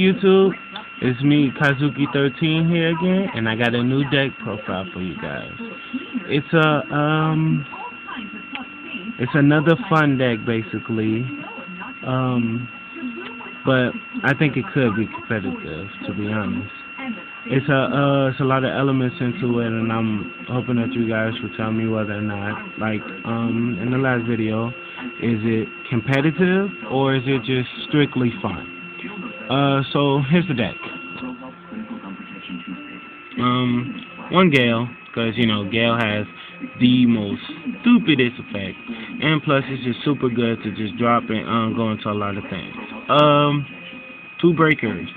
YouTube? It's me, Kazuki13 here again, and I got a new deck profile for you guys. It's another fun deck basically. But I think it could be competitive, to be honest. It's a lot of elements into it, and I'm hoping that you guys will tell me whether or not, like in the last video, is it competitive or is it just strictly fun? So here's the deck. One Gale, because Gale has the most stupidest effect, and plus it's just super good to just drop and go into a lot of things. Two breakers.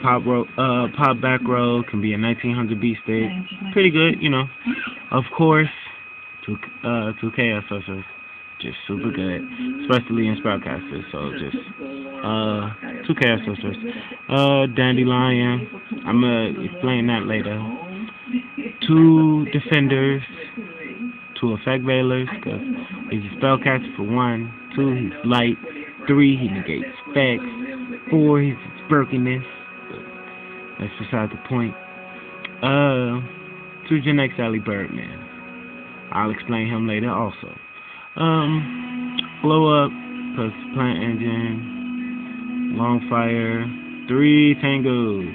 Pop back row can be a 1900 B stick. Pretty good, Of course, two chaos sorcerers, just super good, especially in spellcasters. So just two chaos sorcerers. Dandelion. I'm gonna explain that later. Two defenders. Two effect veilers, because he's a spellcaster for 1. 2, he's light. 3, he negates effects. 4, he's brokenness. That's beside the point. 2 Genetic Sally Birdman. I'll explain him later also. Blow up plus plant engine. Longfire. 3 Tangos.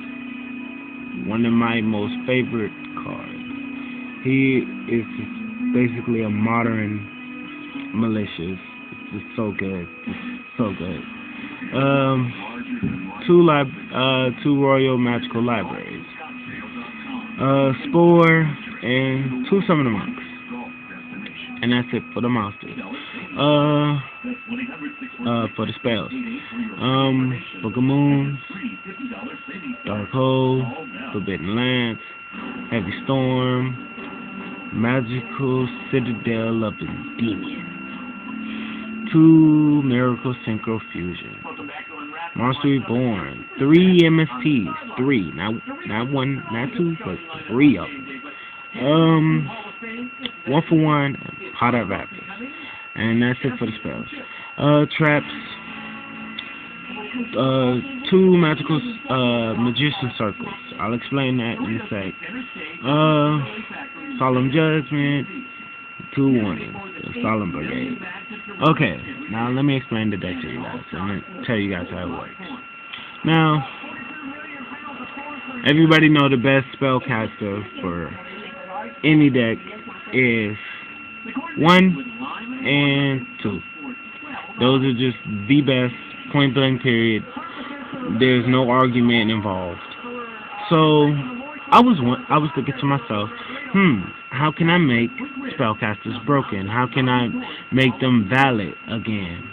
One of my most favorite cards. He is basically a modern malicious. It's just so good. Just so good. 2 Royal Magical Libraries. Spore and 2 Summoner Monks. And that's it for the monsters. For the spells. Book of Moons, Dark Hole, Forbidden Lance, Heavy Storm, Magical Citadel of Endymion. 2 Miracle Synchro Fusion. Monster Reborn. 3 MSTs. 3. Not 1, not 2, but 3 of them. 1 for 1. Pot of Raptors. And that's it for the spells. Traps. 2 magical magician circles. I'll explain that in a sec. Solemn Judgment. 2 warnings. Solemn Brigade. Okay, now let me explain the deck to you guys and tell you guys how it works. Now, everybody know the best spellcaster for any deck is 1 and 2. Those are just the best, point blank period. There's no argument involved. So I was thinking to myself, how can I make spellcasters broken? How can I make them valid again?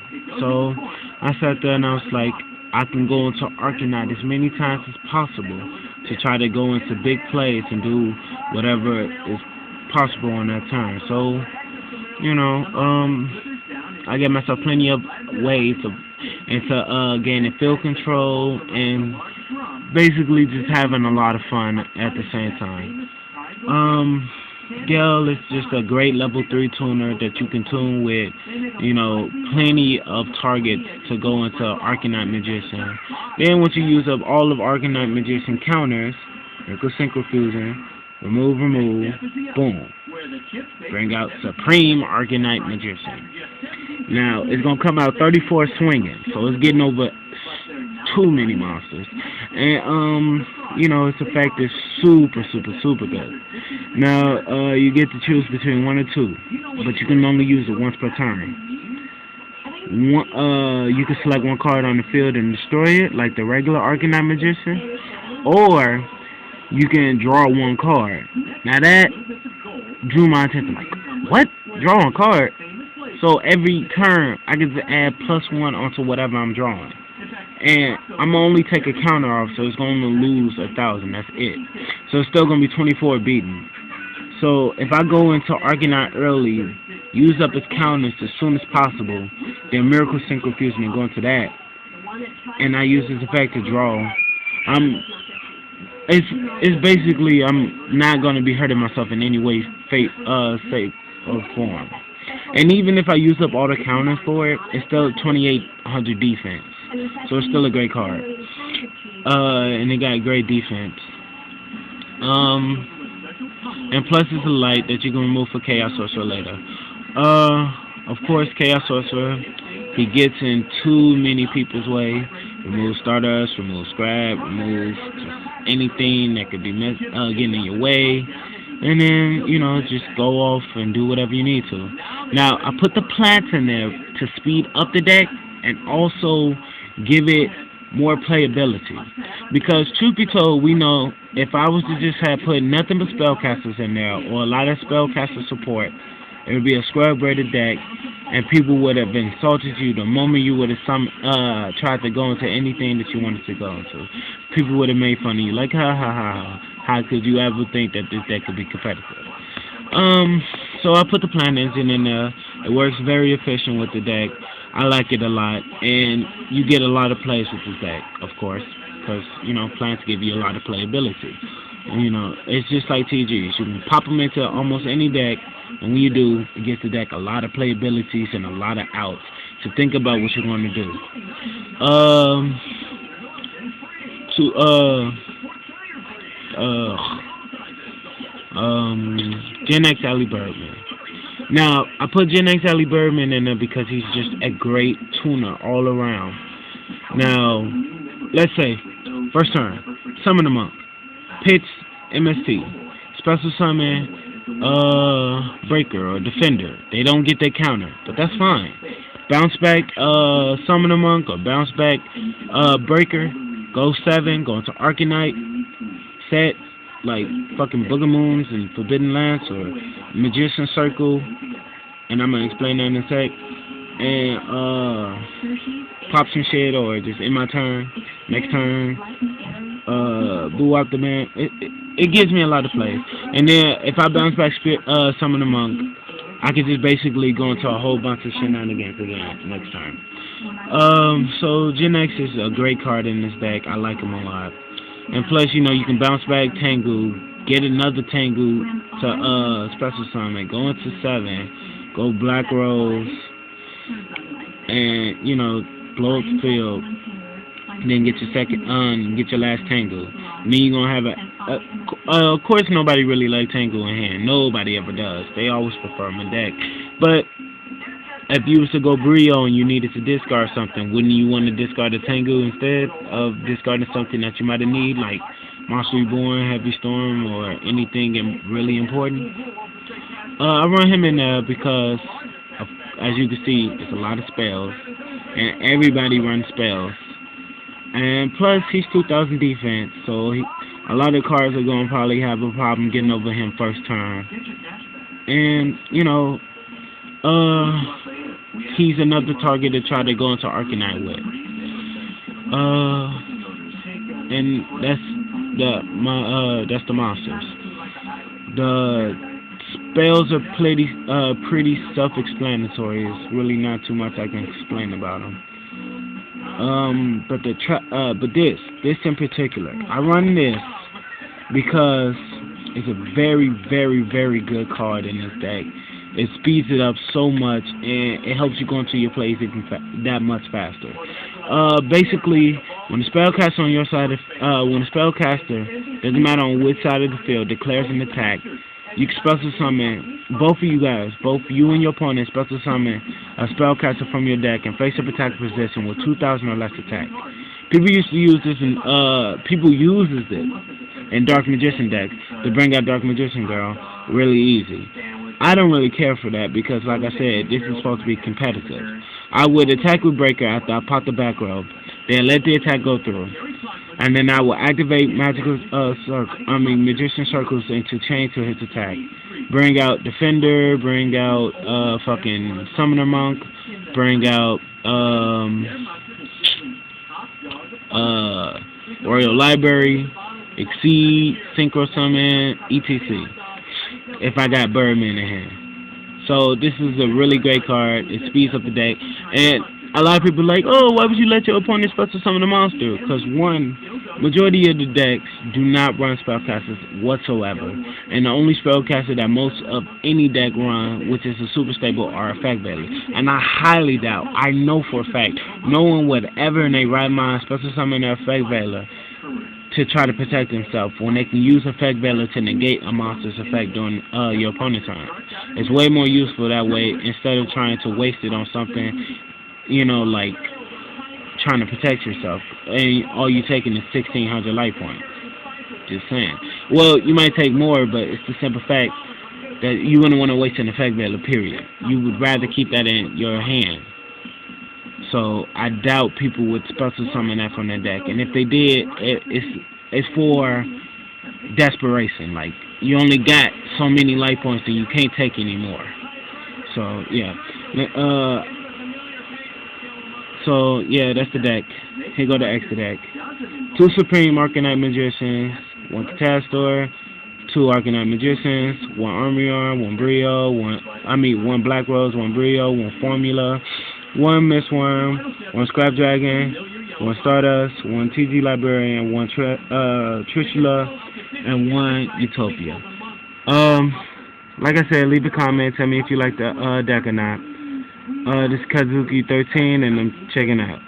So I sat there and I was like, I can go into Arcanite as many times as possible to try to go into big plays and do whatever is possible on that turn. So, I gave myself plenty of ways into gaining field control and basically just having a lot of fun at the same time. Gale is just a great level 3 tuner that you can tune with, plenty of targets to go into Arcanite Magician. Then once you use up all of Arcanite Magician counters, Miracle Synchro Fusion, remove, boom. Bring out Supreme Arcanite Magician. Now, it's going to come out 34 swinging, so it's getting over too many monsters. And, its effect is super good. Now, you get to choose between 1 or 2, but you can only use it once per turn. You can select 1 card on the field and destroy it, like the regular Arcanite Magician, or you can draw 1 card. Now that drew my attention, like, what? Draw 1 card? So every turn, I get to add +1 onto whatever I'm drawing. And I'm only take a counter off, so it's going to lose 1,000. That's it. So it's still going to be 24 beaten. So if I go into Arcanite early, use up its counters as soon as possible, then Miracle Synchro Fusion and go into that, and I use this effect to draw, it's basically I'm not going to be hurting myself in any way, shape, or form. And even if I use up all the counters for it, it's still 2,800 defense. So it's still a great card. And it got great defense. And plus it's a light that you can remove for Chaos Sorcerer later. Of course, Chaos Sorcerer, he gets in too many people's way. Remove Stardust, remove Scrap, remove just anything that could be getting in your way. And then, just go off and do whatever you need to. Now, I put the plants in there to speed up the deck and also give it more playability. Because, truth be told, we know if I was to just have put nothing but spellcasters in there or a lot of spellcaster support, it would be a square-braided deck, and people would have insulted you the moment you would have tried to go into anything that you wanted to go into. People would have made fun of you, like, ha ha ha, how could you ever think that this deck could be competitive? So I put the plant engine in there. It works very efficient with the deck. I like it a lot, and you get a lot of plays with this deck, of course, because, plants give you a lot of playability. It's just like TGs. You can pop them into almost any deck, and when you do, it gives the deck a lot of playabilities and a lot of outs to think about what you're going to do. Gen X Allie Birdman. Now, I put Gen X Allie Birdman in there because he's just a great tuner all around. Now, let's say, first turn, Summon the Monk, Pitch MST, Special Summon, Breaker or Defender. They don't get their counter, but that's fine. Bounce back, Summon the Monk or bounce back, Breaker, go 7, go into Arcanite, set, like fucking Booger Moons and Forbidden Lance or Magician Circle, and I'm gonna explain that in a sec. And pop some shit or just in my turn, next turn, boo out the man. It gives me a lot of plays. And then if I bounce back Summon the Monk, I can just basically go into a whole bunch of shenanigans again next turn. So Gen X is a great card in this deck. I like him a lot. And plus, you can bounce back Tengu, get another Tengu to Special Summon, go into 7, go Black Rose, and, blow up the field, and then get your get your last Tengu. And then you're going to have of course nobody really likes Tengu in hand. Nobody ever does. They always prefer him in deck. But if you was to go Brio and you needed to discard something, wouldn't you want to discard a Tengu instead of discarding something that you might have need, like Monster Reborn, Heavy Storm, or anything really important? I run him in there because, as you can see, it's a lot of spells, and everybody runs spells. And plus, he's 2,000 defense, so a lot of cards are going to probably have a problem getting over him first turn. And, he's another target to try to go into Arcanite with. And that's the monsters. The spells are pretty self-explanatory. It's really not too much I can explain about them. But this in particular, I run this because it's a very, very, very good card in this deck. It speeds it up so much, and it helps you go into your plays that much faster. Basically, when the spellcaster on your side, when the spellcaster, doesn't matter on which side of the field, declares an attack, you can special summon, both of you guys, both you and your opponent, special summon a spellcaster from your deck and face up attack position with 2,000 or less attack. People used to use this in, people uses it in Dark Magician decks to bring out Dark Magician Girl really easy. I don't really care for that because, like I said, this is supposed to be competitive. I would attack with Breaker after I pop the back row, then let the attack go through, and then I will activate Magician Circles into chain to his attack. Bring out Defender, bring out fucking Summoner Monk, bring out Royal Library, I.C.E, Synchro Summon, etc. If I got Birdman in hand. So this is a really great card. It speeds up the deck. And a lot of people are like, oh, why would you let your opponent special summon a monster? Because one, Majority of the decks do not run spellcasters whatsoever, and the only spellcaster that most of any deck run, which is a super stable, are effect veilers. And I highly doubt, I know for a fact, no one would ever in their right mind special summon their effect veiler to try to protect himself when they can use effect veiler to negate a monster's effect during your opponent's turn. It's way more useful that way instead of trying to waste it on something, like trying to protect yourself, and all you taking is 1,600 life points. Just saying. Well, you might take more, but it's the simple fact that you wouldn't want to waste an effect veiler, period. You would rather keep that in your hand. So I doubt people would special summon that from their deck, and if they did, it's for desperation. Like, you only got so many life points and you can't take any more. So yeah. That's the deck. Here go the extra deck. 2 Supreme Arcanite Magicians, 1 Catastor, 2 Arcanite Magicians, 1 Armior, 1 Brio, 1 Black Rose, 1 Brio, 1 Formula, 1 Mistworm, 1 Scrap Dragon, 1 Stardust, 1 TG Librarian, 1 Trishula, and 1 Utopia. Like I said, leave a comment. Tell me if you like the deck or not. This is Kazuki 13, and I'm checking out.